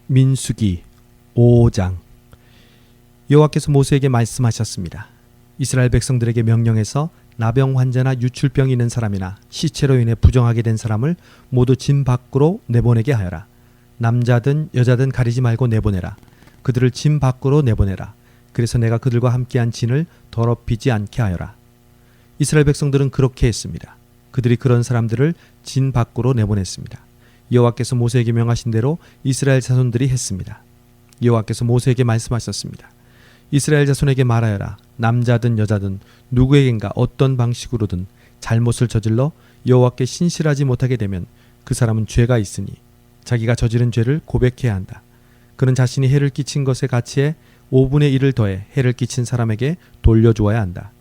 민수기 5장. 여호와께서 모세에게 말씀하셨습니다. 이스라엘 백성들에게 명령해서 나병 환자나 유출병이 있는 사람이나 시체로 인해 부정하게 된 사람을 모두 진 밖으로 내보내게 하여라. 남자든 여자든 가리지 말고 내보내라. 그들을 진 밖으로 내보내라. 그래서 내가 그들과 함께한 진을 더럽히지 않게 하여라. 이스라엘 백성들은 그렇게 했습니다. 그들이 그런 사람들을 진 밖으로 내보냈습니다. 여호와께서 모세에게 명하신 대로 이스라엘 자손들이 했습니다. 여호와께서 모세에게 말씀하셨습니다. 이스라엘 자손에게 말하여라. 남자든 여자든 누구에겐가 어떤 방식으로든 잘못을 저질러 여호와께 신실하지 못하게 되면 그 사람은 죄가 있으니 자기가 저지른 죄를 고백해야 한다. 그는 자신이 해를 끼친 것의 가치에 5분의 1을 더해 해를 끼친 사람에게 돌려주어야 한다.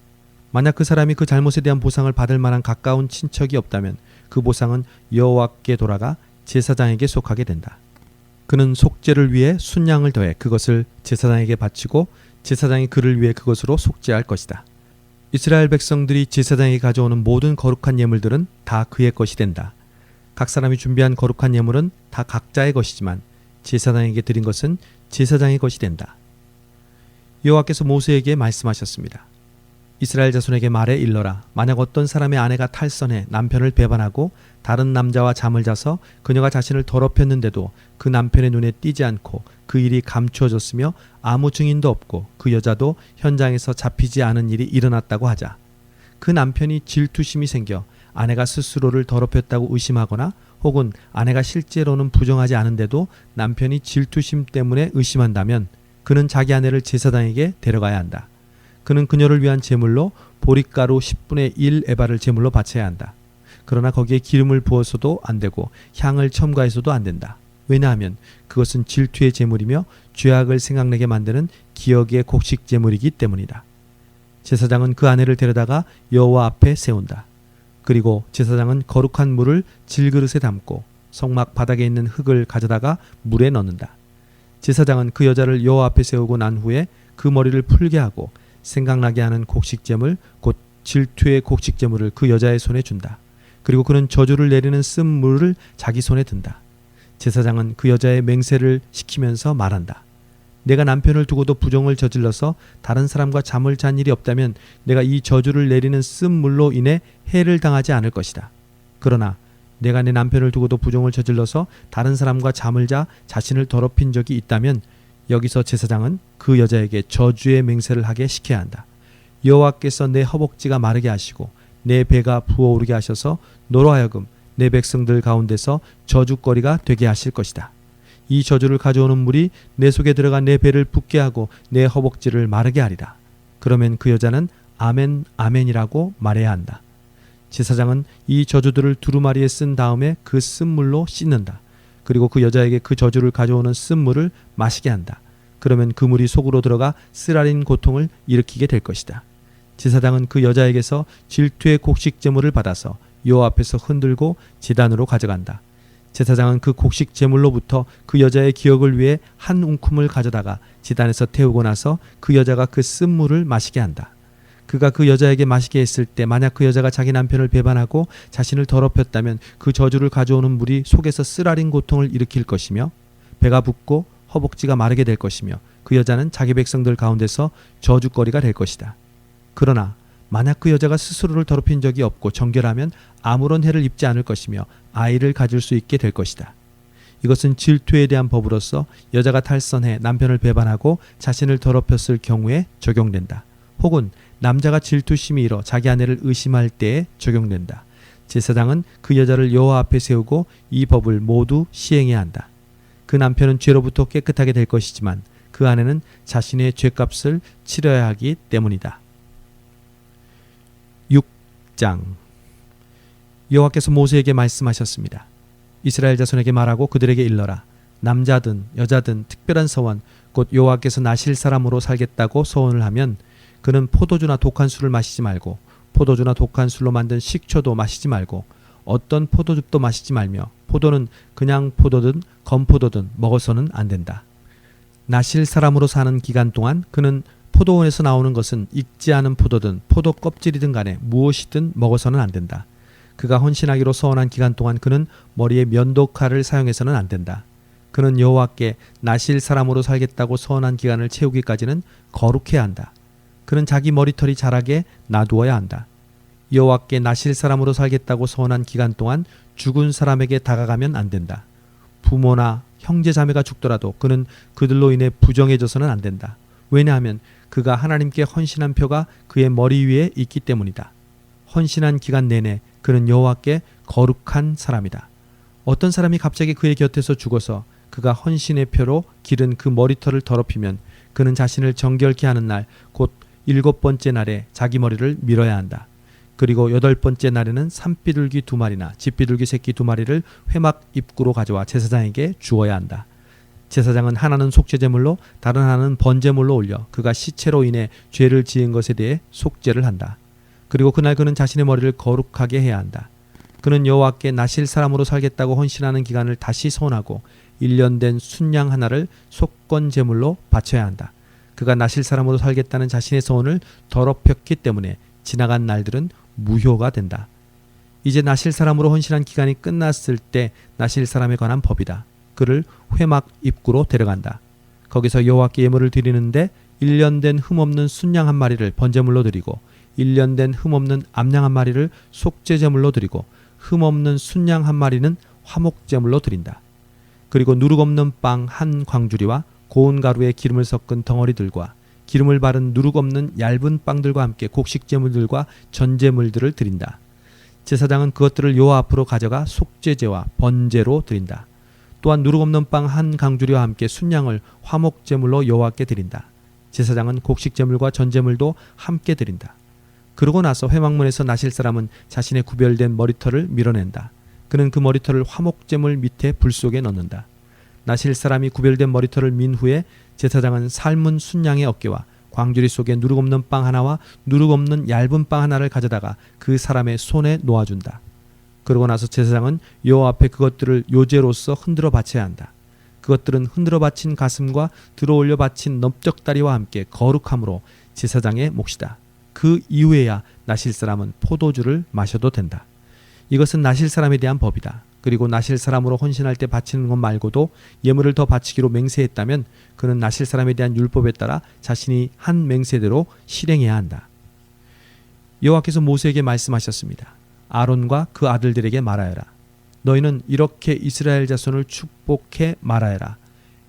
만약 그 사람이 그 잘못에 대한 보상을 받을 만한 가까운 친척이 없다면 그 보상은 여호와께 돌아가 제사장에게 속하게 된다. 그는 속죄를 위해 순양을 더해 그것을 제사장에게 바치고 제사장이 그를 위해 그것으로 속죄할 것이다. 이스라엘 백성들이 제사장에게 가져오는 모든 거룩한 예물들은 다 그의 것이 된다. 각 사람이 준비한 거룩한 예물은 다 각자의 것이지만 제사장에게 드린 것은 제사장의 것이 된다. 여호와께서 모세에게 말씀하셨습니다. 이스라엘 자손에게 말해 일러라. 만약 어떤 사람의 아내가 탈선해 남편을 배반하고 다른 남자와 잠을 자서 그녀가 자신을 더럽혔는데도 그 남편의 눈에 띄지 않고 그 일이 감추어졌으며 아무 증인도 없고 그 여자도 현장에서 잡히지 않은 일이 일어났다고 하자. 그 남편이 질투심이 생겨 아내가 스스로를 더럽혔다고 의심하거나 혹은 아내가 실제로는 부정하지 않은데도 남편이 질투심 때문에 의심한다면 그는 자기 아내를 제사장에게 데려가야 한다. 그는 그녀를 위한 제물로 보릿가루 10분의 1 에바를 제물로 바쳐야 한다. 그러나 거기에 기름을 부어서도 안 되고 향을 첨가해서도 안 된다. 왜냐하면 그것은 질투의 제물이며 죄악을 생각나게 만드는 기억의 곡식 제물이기 때문이다. 제사장은 그 아내를 데려다가 여호와 앞에 세운다. 그리고 제사장은 거룩한 물을 질그릇에 담고 성막 바닥에 있는 흙을 가져다가 물에 넣는다. 제사장은 그 여자를 여호와 앞에 세우고 난 후에 그 머리를 풀게 하고 생각나게 하는 곡식제물 곧 질투의 곡식제물을 그 여자의 손에 준다. 그리고 그는 저주를 내리는 쓴 물을 자기 손에 든다. 제사장은 그 여자의 맹세를 시키면서 말한다. 내가 남편을 두고도 부정을 저질러서 다른 사람과 잠을 잔 일이 없다면 내가 이 저주를 내리는 쓴 물로 인해 해를 당하지 않을 것이다. 그러나 내가 내 남편을 두고도 부정을 저질러서 다른 사람과 잠을 자 자신을 더럽힌 적이 있다면 여기서 제사장은 그 여자에게 저주의 맹세를 하게 시켜야 한다. 여호와께서 내 허벅지가 마르게 하시고 내 배가 부어오르게 하셔서 너로 하여금 내 백성들 가운데서 저주거리가 되게 하실 것이다. 이 저주를 가져오는 물이 내 속에 들어가 내 배를 붓게 하고 내 허벅지를 마르게 하리라. 그러면 그 여자는 아멘 아멘이라고 말해야 한다. 제사장은 이 저주들을 두루마리에 쓴 다음에 그 쓴 물로 씻는다. 그리고 그 여자에게 그 저주를 가져오는 쓴 물을 마시게 한다. 그러면 그 물이 속으로 들어가 쓰라린 고통을 일으키게 될 것이다. 제사장은 그 여자에게서 질투의 곡식 제물을 받아서 여호와 앞에서 흔들고 제단으로 가져간다. 제사장은 그 곡식 제물로부터 그 여자의 기억을 위해 한 움큼을 가져다가 제단에서 태우고 나서 그 여자가 그 쓴 물을 마시게 한다. 그가 그 여자에게 마시게 했을 때 만약 그 여자가 자기 남편을 배반하고 자신을 더럽혔다면 그 저주를 가져오는 물이 속에서 쓰라린 고통을 일으킬 것이며 배가 붓고 허벅지가 마르게 될 것이며 그 여자는 자기 백성들 가운데서 저주거리가 될 것이다. 그러나 만약 그 여자가 스스로를 더럽힌 적이 없고 정결하면 아무런 해를 입지 않을 것이며 아이를 가질 수 있게 될 것이다. 이것은 질투에 대한 법으로서 여자가 탈선해 남편을 배반하고 자신을 더럽혔을 경우에 적용된다. 혹은 남자가 질투심이 일어 자기 아내를 의심할 때에 적용된다. 제사장은 그 여자를 여호와 앞에 세우고 이 법을 모두 시행해야 한다. 그 남편은 죄로부터 깨끗하게 될 것이지만 그 아내는 자신의 죄값을 치러야 하기 때문이다. 6장. 여호와께서 모세에게 말씀하셨습니다. 이스라엘 자손에게 말하고 그들에게 일러라. 남자든 여자든 특별한 서원 곧 여호와께서 나실 사람으로 살겠다고 서원을 하면 그는 포도주나 독한 술을 마시지 말고 포도주나 독한 술로 만든 식초도 마시지 말고 어떤 포도즙도 마시지 말며 포도는 그냥 포도든 건포도든 먹어서는 안 된다. 나실 사람으로 사는 기간 동안 그는 포도원에서 나오는 것은 익지 않은 포도든 포도 껍질이든 간에 무엇이든 먹어서는 안 된다. 그가 헌신하기로 서원한 기간 동안 그는 머리에 면도칼을 사용해서는 안 된다. 그는 여호와께 나실 사람으로 살겠다고 서원한 기간을 채우기까지는 거룩해야 한다. 그는 자기 머리털이 자라게 놔두어야 한다. 여호와께 나실 사람으로 살겠다고 서원한 기간 동안 죽은 사람에게 다가가면 안 된다. 부모나 형제 자매가 죽더라도 그는 그들로 인해 부정해져서는 안 된다. 왜냐하면 그가 하나님께 헌신한 표가 그의 머리 위에 있기 때문이다. 헌신한 기간 내내 그는 여호와께 거룩한 사람이다. 어떤 사람이 갑자기 그의 곁에서 죽어서 그가 헌신의 표로 기른 그 머리털을 더럽히면 그는 자신을 정결케 하는 날, 곧 7번째 날에 자기 머리를 밀어야 한다. 그리고 8번째 날에는 산비둘기 2마리나 집비둘기 새끼 2마리를 회막 입구로 가져와 제사장에게 주어야 한다. 제사장은 하나는 속죄제물로 다른 하나는 번제물로 올려 그가 시체로 인해 죄를 지은 것에 대해 속죄를 한다. 그리고 그날 그는 자신의 머리를 거룩하게 해야 한다. 그는 여호와께 나실 사람으로 살겠다고 헌신하는 기간을 다시 소원하고 1년 된 순양 하나를 속건 제물로 바쳐야 한다. 그가 나실 사람으로 살겠다는 자신의 소원을 더럽혔기 때문에 지나간 날들은 무효가 된다. 이제 나실 사람으로 헌신한 기간이 끝났을 때 나실 사람에 관한 법이다. 그를 회막 입구로 데려간다. 거기서 여호와께 예물을 드리는데 1년 된 흠없는 순양 한 마리를 번제물로 드리고 1년 된 흠없는 암양 한 마리를 속죄제물로 드리고 흠없는 순양 한 마리는 화목제물로 드린다. 그리고 누룩 없는 빵 한 광주리와 고운 가루에 기름을 섞은 덩어리들과 기름을 바른 누룩 없는 얇은 빵들과 함께 곡식제물들과 전제물들을 드린다. 제사장은 그것들을 여호와 앞으로 가져가 속죄제와 번제로 드린다. 또한 누룩 없는 빵 한 강주리와 함께 순양을 화목제물로 여호와께 드린다. 제사장은 곡식제물과 전제물도 함께 드린다. 그러고 나서 회막문에서 나실 사람은 자신의 구별된 머리털을 밀어낸다. 그는 그 머리털을 화목제물 밑에 불 속에 넣는다. 나실 사람이 구별된 머리털을 민 후에 제사장은 삶은 순양의 어깨와 광주리 속에 누룩 없는 빵 하나와 누룩 없는 얇은 빵 하나를 가져다가 그 사람의 손에 놓아준다. 그러고 나서 제사장은 여호와 앞에 그것들을 요제로서 흔들어 바쳐야 한다. 그것들은 흔들어 바친 가슴과 들어올려 바친 넓적다리와 함께 거룩함으로 제사장의 몫이다. 그 이후에야 나실 사람은 포도주를 마셔도 된다. 이것은 나실 사람에 대한 법이다. 그리고 나실 사람으로 헌신할 때 바치는 것 말고도 예물을 더 바치기로 맹세했다면 그는 나실 사람에 대한 율법에 따라 자신이 한 맹세대로 실행해야 한다. 여호와께서 모세에게 말씀하셨습니다. 아론과 그 아들들에게 말하여라. 너희는 이렇게 이스라엘 자손을 축복해 말하여라.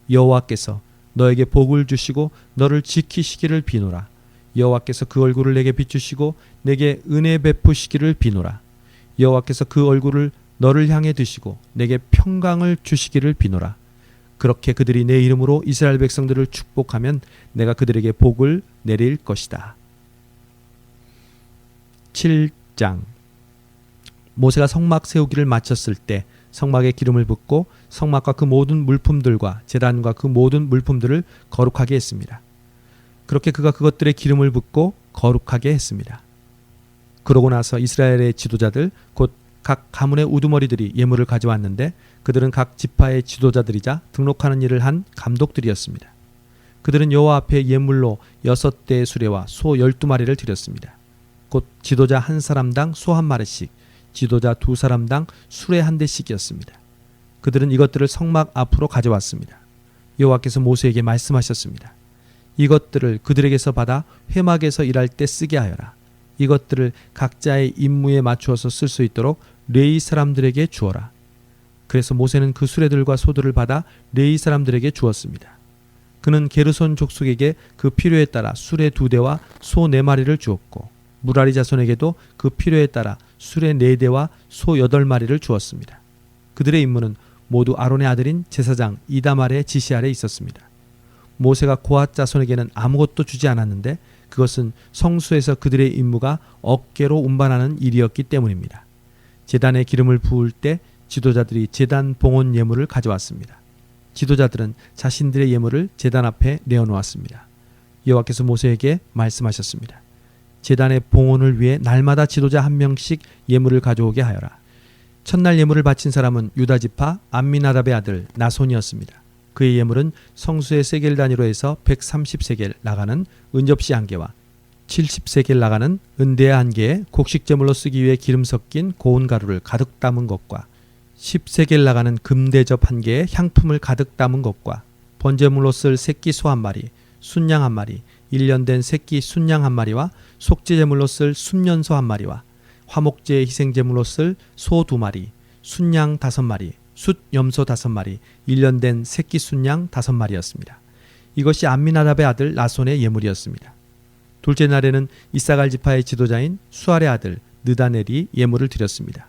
여호와께서 너에게 복을 주시고 너를 지키시기를 비노라. 여호와께서 그 얼굴을 내게 비추시고 내게 은혜 베푸시기를 비노라. 여호와께서 그 얼굴을 너를 향해 드시고 내게 평강을 주시기를 비노라. 그렇게 그들이 내 이름으로 이스라엘 백성들을 축복하면 내가 그들에게 복을 내릴 것이다. 7장. 모세가 성막 세우기를 마쳤을 때 성막에 기름을 붓고 성막과 그 모든 물품들과 제단과 그 모든 물품들을 거룩하게 했습니다. 그렇게 그가 그것들에 기름을 붓고 거룩하게 했습니다. 그러고 나서 이스라엘의 지도자들 곧 각 가문의 우두머리들이 예물을 가져왔는데 그들은 각 지파의 지도자들이자 등록하는 일을 한 감독들이었습니다. 그들은 여호와 앞에 예물로 6대의 수레와 소 12마리를 드렸습니다. 곧 지도자 한 사람당 소 한 마리씩, 지도자 2사람당 수레 1대씩이었습니다. 그들은 이것들을 성막 앞으로 가져왔습니다. 여호와께서 모세에게 말씀하셨습니다. 이것들을 그들에게서 받아 회막에서 일할 때 쓰게 하여라. 이것들을 각자의 임무에 맞추어서 쓸 수 있도록 레위 사람들에게 주어라. 그래서 모세는 그 수레들과 소들을 받아 레위 사람들에게 주었습니다. 그는 게르손 족속에게 그 필요에 따라 수레 2대와 소 4마리를 주었고 무라리 자손에게도 그 필요에 따라 수레 4대와 소 8마리를 주었습니다. 그들의 임무는 모두 아론의 아들인 제사장 이다말의 지시 아래 있었습니다. 모세가 고핫 자손에게는 아무것도 주지 않았는데 그것은 성소에서 그들의 임무가 어깨로 운반하는 일이었기 때문입니다. 제단에 기름을 부을 때 지도자들이 제단 봉헌 예물을 가져왔습니다. 지도자들은 자신들의 예물을 제단 앞에 내어놓았습니다. 여호와께서 모세에게 말씀하셨습니다. 제단의 봉헌을 위해 날마다 지도자 한 명씩 예물을 가져오게 하여라. 첫날 예물을 바친 사람은 유다지파 암미나답의 아들 나손이었습니다. 그의 예물은 성수의 세겔 단위로 해서 130세겔 나가는 은접시 1개와 70세겔 나가는 은대야 1개에 곡식제물로 쓰기 위해 기름 섞인 고운 가루를 가득 담은 것과 10세겔 나가는 금대접 1개에 향품을 가득 담은 것과 번제물로 쓸 새끼 소 1마리, 순양 1마리, 1년 된 새끼 순양 1마리와 속죄제물로 쓸 순년소 1마리와 화목제 희생제물로 쓸 소 2마리, 순양 5마리, 숫염소 5마리, 1년 된 새끼 순양 5마리였습니다. 이것이 암미나답의 아들 나손의 예물이었습니다. 둘째 날에는 이사갈 지파의 지도자인 수알의 아들 느다넬이 예물을 드렸습니다.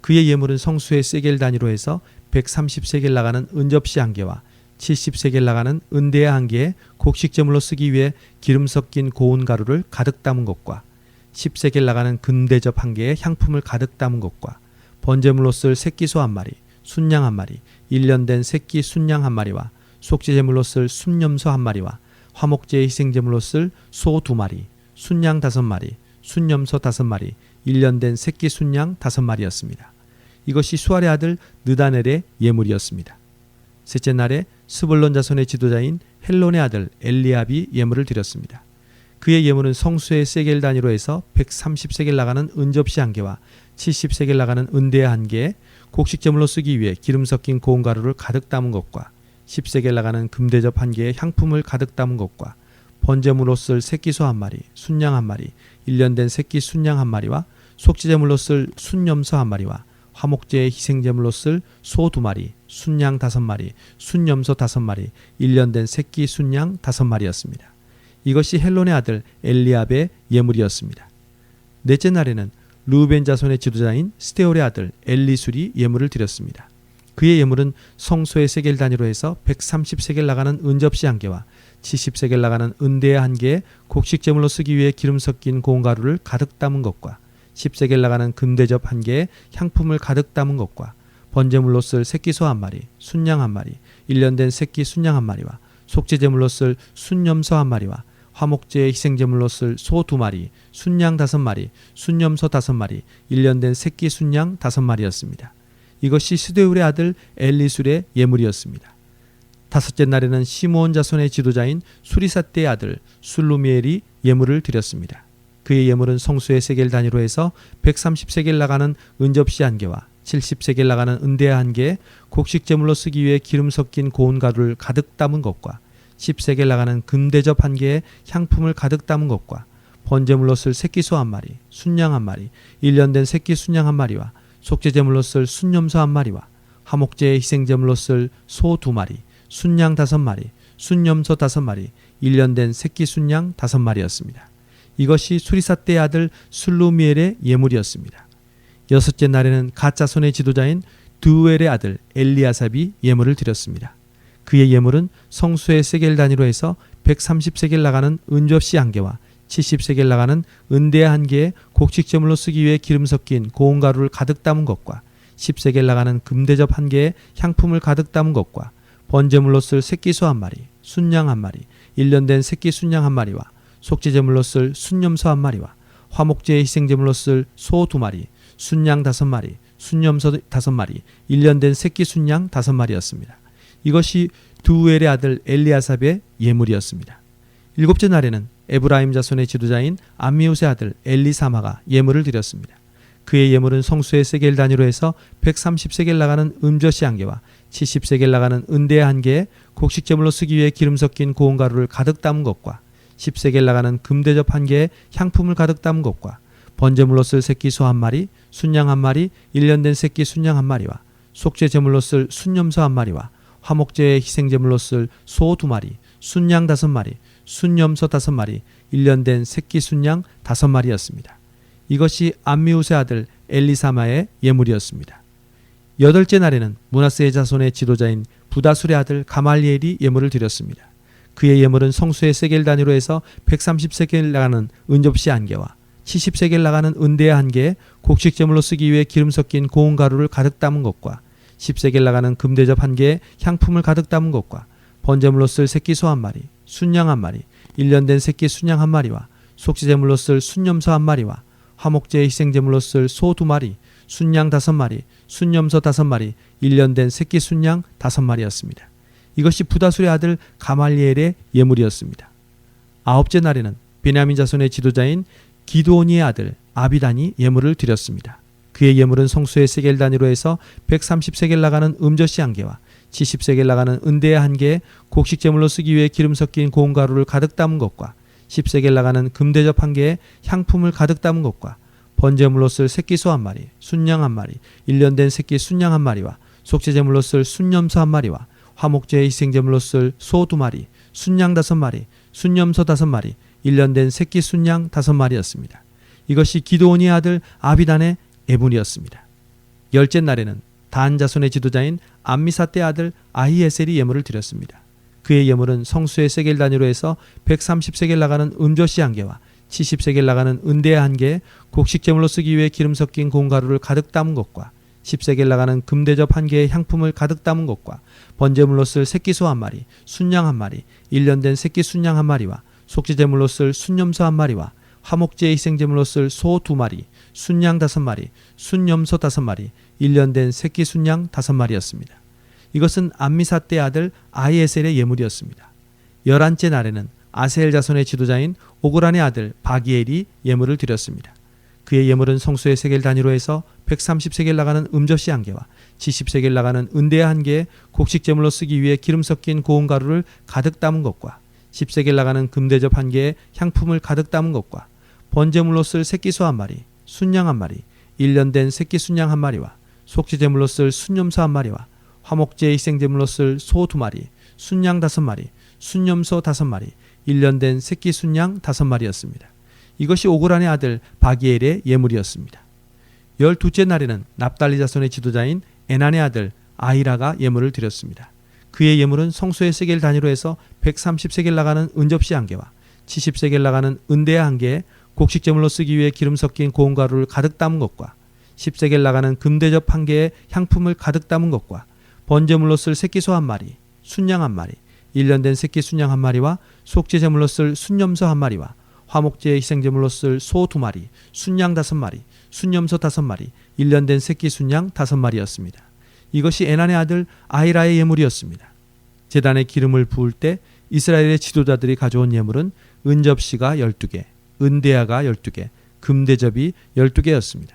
그의 예물은 성수의 세겔 단위로 해서 130세겔 나가는 은접시 1개와 70세겔 나가는 은대야 1개에 곡식제물로 쓰기 위해 기름 섞인 고운 가루를 가득 담은 것과 10세겔 나가는 금대접 1개에 향품을 가득 담은 것과 번제물로 쓸 새끼소 1마리, 순양 1마리, 1년 된 새끼 순양 1마리와 속죄제물로 쓸 순염소 1마리와 화목제 희생제물로 쓸 소 2마리, 순양 5마리, 순염소 5마리, 1년 된 새끼 순양 5마리였습니다. 이것이 수알의 아들 느다넬의 예물이었습니다. 셋째 날에 스불론 자손의 지도자인 헬론의 아들 엘리압이 예물을 드렸습니다. 그의 예물은 성수의 세겔 단위로 해서 130세겔 나가는 은접시 1개와 70세겔 나가는 은대야 1개에 곡식제물로 쓰기 위해 기름 섞인 고운 가루를 가득 담은 것과 10세겔 나가는 금대접 1개에 향품을 가득 담은 것과 번제물로 쓸 새끼소 1마리, 순양 1마리, 1년 된 새끼 순양 1마리와 속죄제물로 쓸 순염소 1마리와 화목제의 희생제물로 쓸 소 2마리, 순양 5마리, 순염소 5마리, 1년 된 새끼 순양 5마리였습니다. 이것이 헬론의 아들 엘리압의 예물이었습니다. 넷째 날에는 르우벤 자손의 지도자인 스데올의 아들 엘리술이 예물을 드렸습니다. 그의 예물은 성소의 세겔 단위로 해서 130세겔 나가는 은접시 1개와 70세겔 나가는 은대야 1개에 곡식제물로 쓰기 위해 기름 섞인 고운 가루를 가득 담은 것과 10세겔 나가는 금대접 1개에 향품을 가득 담은 것과 번제물로 쓸 새끼소 1마리, 순양 1마리, 1년 된 새끼 순양 1마리와 속죄제물로 쓸 순염소 1마리와 화목제의 희생제물로 쓸 소 2마리, 순양 5마리, 순염소 5마리, 1년 된 새끼 순양 5마리였습니다. 이것이 스데울의 아들 엘리술의 예물이었습니다. 다섯째 날에는 시므온 자손의 지도자인 수리삿대의 아들 술루미엘이 예물을 드렸습니다. 그의 예물은 성수의 세겔 단위로 해서 130세겔 나가는 은접시 1개와 70세겔 나가는 은대야 1개에 곡식제물로 쓰기 위해 기름 섞인 고운 가루를 가득 담은 것과 10세겔 나가는 금대접 1개에 향품을 가득 담은 것과 번제물로 쓸 새끼소 1마리, 순양 1마리, 1년 된 새끼 순양 1마리와 속죄제물로 쓸 순염소 1마리와 화목제의 희생제물로 쓸 소 2마리, 순양 5마리, 순염소 5마리, 1년 된 새끼 순양 5마리였습니다. 이것이 수리삿대의 아들 술루미엘의 예물이었습니다. 여섯째 날에는 갓 자손의 지도자인 드우엘의 아들 엘리아삽이 예물을 드렸습니다. 그의 예물은 성수의 세겔 단위로 해서 130세겔 나가는 은접시 1개와 70세겔 나가는 은대야 1개에 곡식제물로 쓰기 위해 기름 섞인 고운 가루를 가득 담은 것과 10세겔 나가는 금대접 1개에 향품을 가득 담은 것과 번제물로 쓸 새끼소 1마리, 순양 1마리, 1년 된 새끼 순양 1마리와 속죄제물로 쓸 순염소 1마리와 화목제의 희생제물로 쓸 소 2마리, 순양 5마리, 순염소 5마리, 1년 된 새끼 순양 5마리였습니다. 이것이 두우엘의 아들 엘리아삽의 예물이었습니다. 일곱째 날에는 에브라임 자손의 지도자인 암미우스의 아들 엘리사마가 예물을 드렸습니다. 그의 예물은 성수의 세겔 단위로 해서 130세겔 나가는 은접시 1개와 70세겔 나가는 은대야 1개에 곡식제물로 쓰기 위해 기름 섞인 고운 가루를 가득 담은 것과 10세겔 나가는 금대접 1개에 향품을 가득 담은 것과 번제물로 쓸 새끼 소 1마리, 순양 1마리, 1년 된 새끼 순양 1마리와 속죄제물로 쓸 순염소 1마리와 화목제의 희생제물로 쓸 소 2마리, 순양 5마리, 순염소 5마리, 1년 된 새끼 순양 5마리였습니다. 이것이 암미우스의 아들 엘리사마의 예물이었습니다. 여덟째 날에는 므낫세의 자손의 지도자인 부다술의 아들 가말리엘이 예물을 드렸습니다. 그의 예물은 성수의 세겔 단위로 해서 130세겔 나가는 은접시 1개와 70세겔 나가는 은대야 1개에 곡식제물로 쓰기 위해 기름 섞인 고운 가루를 가득 담은 것과 10세겔 나가는 금대접 1개에 향품을 가득 담은 것과 번제물로 쓸 새끼 소 1마리, 순양 1마리, 1년 된 새끼 순양 1마리와 속죄제물로 쓸 순염소 1마리와 화목제의 희생제물로 쓸 소 2마리, 순양 5마리, 순염소 5마리, 1년 된 새끼 순양 5마리였습니다. 이것이 부다술의 아들 가말리엘의 예물이었습니다. 아홉째 날에는 베냐민 자손의 지도자인 기드온이의 아들 아비단이 예물을 드렸습니다. 그의 예물은 성소의 세겔 단위로 해서 130세겔 나가는 음젓이 한 개와 70세겔 나가는 은대야 한 개에 곡식 제물로 쓰기 위해 기름 섞인 고운 가루를 가득 담은 것과 10세겔 나가는 금대접 한 개에 향품을 가득 담은 것과 번제물로 쓸 새끼 소 한 마리, 순양 한 마리, 1년 된 새끼 순양 한 마리와 속죄 제물로 쓸 순염소 한 마리와 화목제의 희생 제물로 쓸 소 2마리, 순양 5마리, 순염소 5마리, 1년 된 새끼 순양 5마리였습니다. 이것이 기드온의 아들 아비단의 예물이었습니다. 열째 날에는 단 자손의 지도자인 암미사떼 아들 아히에셀이 예물을 드렸습니다. 그의 예물은 성수의 세겔 단위로 해서 130세겔 나가는 음젓이 한 개와 70세겔 나가는 은대야 한 개에 곡식 제물로 쓰기 위해 기름 섞인 고운 가루를 가득 담은 것과 10세겔 나가는 금대접 한 개에 향품을 가득 담은 것과 번제물로 쓸 새끼 소 한 마리, 순양 한 마리, 1년 된 새끼 순양 한 마리와 속죄 제물로 쓸 순염소 한 마리와 화목제의 희생 제물로 쓸 소 2마리, 순양 5마리, 순염소 5마리, 1년 된 새끼 순양 5마리였습니다. 이것은 암미사떼 아들 아히에셀의 예물이었습니다. 11째 날에는 아세엘 자손의 지도자인 오그란의 아들 바기엘이 예물을 드렸습니다. 그의 예물은 성소의 세겔 단위로 해서 130세겔 나가는 음젓이 한 개와 70세겔 나가는 은대야 한 개에 곡식 제물로 쓰기 위해 기름 섞인 고운 가루를 가득 담은 것과 10세겔 나가는 금대접 한 개에 향품을 가득 담은 것과 번제물로 쓸 새끼 소 한 마리, 순양 한 마리, 1년 된 새끼 순양 한 마리와 속죄 제물로 쓸 순염소 한 마리와 화목제의 희생 제물로 쓸 소 2마리, 순양 5마리, 순염소 5마리, 1년 된 새끼 순양 5마리였습니다. 이것이 오그란의 아들 바기엘의 예물이었습니다. 12째 날에는 납달리 자손의 지도자인 에난의 아들 아히라가 예물을 드렸습니다. 그의 예물은 성소의 세겔 단위로 해서 130세겔 나가는 은접시 한 개와 70세겔 나가는 은대야 한 개에 곡식 제물로 쓰기 위해 기름 섞인 고운 가루를 가득 담은 것과 10세겔 나가는 금대접 한 개에 향품을 가득 담은 것과 번제물로 쓸 새끼 소 한 마리, 순양 한 마리, 1년 된 새끼 순양 한 마리와 속죄 제물로 쓸 순염소 한 마리와 화목제의 희생 제물로 쓸 소 2마리, 순양 5마리, 순염소 5마리, 1년 된 새끼 순양 5마리였습니다. 이것이 에난의 아들 아히라의 예물이었습니다. 제단에 기름을 부을 때 이스라엘의 지도자들이 가져온 예물은 은접시가 12개, 은대야가 12개, 금대접이 12개였습니다.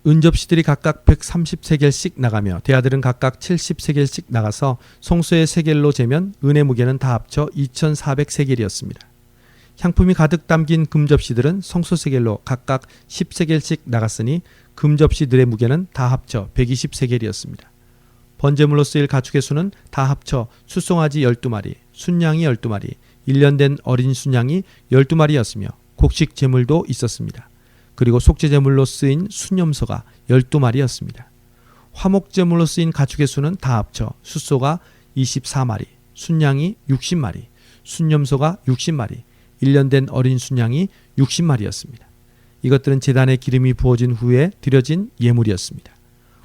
은접시들이 각각 130세겔씩 나가며 대야들은 각각 70세겔씩 나가서 성소의 세겔로 재면 은의 무게는 다 합쳐 2400세겔이었습니다. 향품이 가득 담긴 금접시들은 성소 세겔로 각각 10세겔씩 나갔으니 금접시들의 무게는 다 합쳐 120세겔이었습니다. 번제물로 쓰일 가축의 수는 다 합쳐 숫송아지 12마리, 순양이 12마리, 1년 된 어린 순양이 12마리였으며 곡식 제물도 있었습니다. 그리고 속죄 제물로 쓰인 순염소가 12마리였습니다. 화목 제물로 쓰인 가축의 수는 다 합쳐 숫소가 24마리, 순양이 60마리, 순염소가 60마리, 1년 된 어린 순양이 60마리였습니다. 이것들은 제단에 기름이 부어진 후에 드려진 예물이었습니다.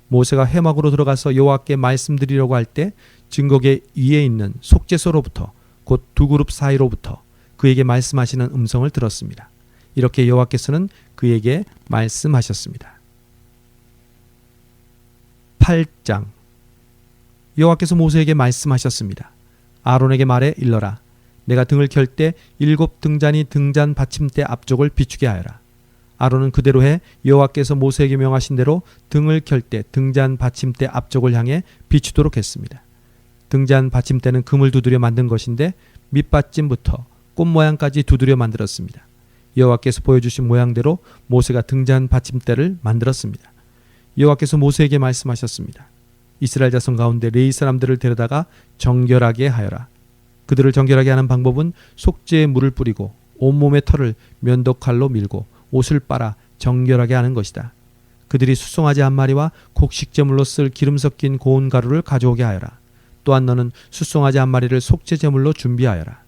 모세가 회막으로 들어가서 여호와께 말씀드리려고 할 때 증거계 위에 있는 속죄소로부터 곧 두 그룹 사이로부터 그에게 말씀하시는 음성을 들었습니다. 이렇게 여호와께서는 그에게 말씀하셨습니다. 8장. 여호와께서 모세에게 말씀하셨습니다. 아론에게 말해 일러라. 내가 등을 켤 때 7 등잔이 등잔 받침대 앞쪽을 비추게 하여라. 아론은 그대로 해 여호와께서 모세에게 명하신 대로 등을 켤 때 등잔 받침대 앞쪽을 향해 비추도록 했습니다. 등잔 받침대는 금을 두드려 만든 것인데 밑받침부터 꽃 모양까지 두드려 만들었습니다. 여호와께서 보여주신 모양대로 모세가 등잔 받침대를 만들었습니다. 여호와께서 모세에게 말씀하셨습니다. 이스라엘 자손 가운데 레위 사람들을 데려다가 정결하게 하여라. 그들을 정결하게 하는 방법은 속죄에 물을 뿌리고 온몸의 털을 면도칼로 밀고 옷을 빨아 정결하게 하는 것이다. 그들이 숫송아지 한 마리와 곡식제물로 쓸 기름 섞인 고운 가루를 가져오게 하여라. 또한 너는 숫송아지 한 마리를 속죄제물로 준비하여라.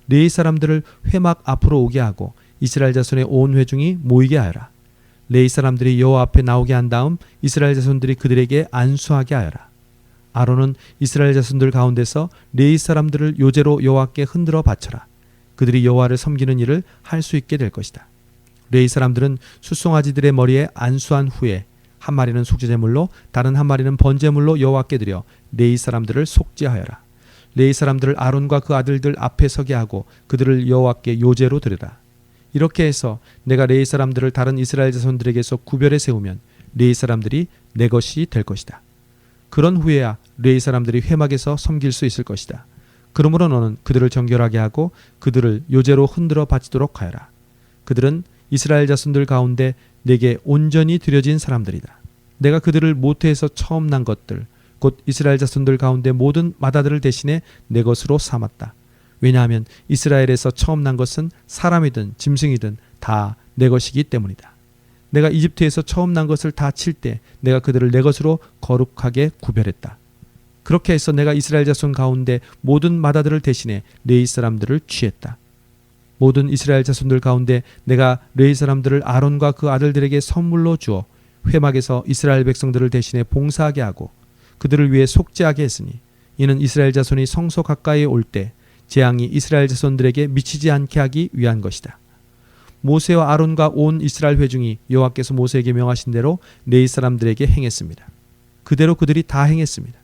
레위 사람들을 회막 앞으로 오게 하고 이스라엘 자손의 온 회중이 모이게 하여라. 레위 사람들이 여호와 앞에 나오게 한 다음 이스라엘 자손들이 그들에게 안수하게 하여라. 아론은 이스라엘 자손들 가운데서 레위 사람들을 요제로 여호와께 흔들어 바쳐라. 그들이 여호와를 섬기는 일을 할 수 있게 될 것이다. 레위 사람들은 숫송아지들의 머리에 안수한 후에 한 마리는 속죄제물로 다른 한 마리는 번제물로 여호와께 드려 레위 사람들을 속죄하여라. 레위 사람들을 아론과 그 아들들 앞에 서게 하고 그들을 여호와께 요제로 드리라. 이렇게 해서 내가 레위 사람들을 다른 이스라엘 자손들에게서 구별해 세우면 레위 사람들이 내 것이 될 것이다. 그런 후에야 레위 사람들이 회막에서 섬길 수 있을 것이다. 그러므로 너는 그들을 정결하게 하고 그들을 요제로 흔들어 바치도록 하여라. 그들은 이스라엘 자손들 가운데 내게 온전히 드려진 사람들이다. 내가 그들을 모태에서 처음 난 것들 곧 이스라엘 자손들 가운데 모든 맏아들을 대신해 내 것으로 삼았다. 왜냐하면 이스라엘에서 처음 난 것은 사람이든 짐승이든 다 내 것이기 때문이다. 내가 이집트에서 처음 난 것을 다 칠 때 내가 그들을 내 것으로 거룩하게 구별했다. 그렇게 해서 내가 이스라엘 자손 가운데 모든 맏아들을 대신해 레위 사람들을 취했다. 모든 이스라엘 자손들 가운데 내가 레위 사람들을 아론과 그 아들들에게 선물로 주어 회막에서 이스라엘 백성들을 대신해 봉사하게 하고 그들을 위해 속죄하게 했으니 이는 이스라엘 자손이 성소 가까이에 올 때 재앙이 이스라엘 자손들에게 미치지 않게 하기 위한 것이다. 모세와 아론과 온 이스라엘 회중이 여호와께서 모세에게 명하신 대로 레위 사람들에게 행했습니다. 그대로 그들이 다 행했습니다.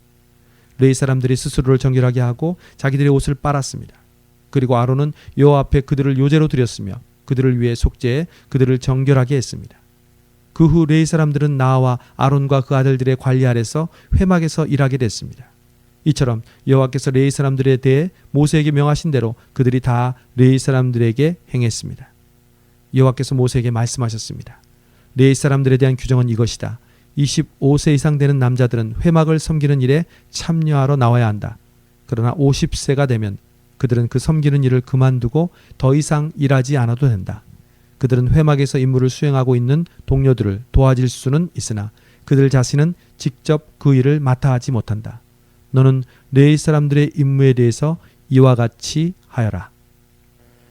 레위 사람들이 스스로를 정결하게 하고 자기들의 옷을 빨았습니다. 그리고 아론은 여호와 앞에 그들을 요제로 드렸으며 그들을 위해 속죄해 그들을 정결하게 했습니다. 그 후 레위 사람들은 나와 아론과 그 아들들의 관리 아래서 회막에서 일하게 됐습니다. 이처럼 여호와께서 레위 사람들에 대해 모세에게 명하신 대로 그들이 다 레위 사람들에게 행했습니다. 여호와께서 모세에게 말씀하셨습니다. 레위 사람들에 대한 규정은 이것이다. 25세 이상 되는 남자들은 회막을 섬기는 일에 참여하러 나와야 한다. 그러나 50세가 되면 그들은 그 섬기는 일을 그만두고 더 이상 일하지 않아도 된다. 그들은 회막에서 임무를 수행하고 있는 동료들을 도와줄 수는 있으나 그들 자신은 직접 그 일을 맡아 하지 못한다. 너는 레위 사람들의 임무에 대해서 이와 같이 하여라.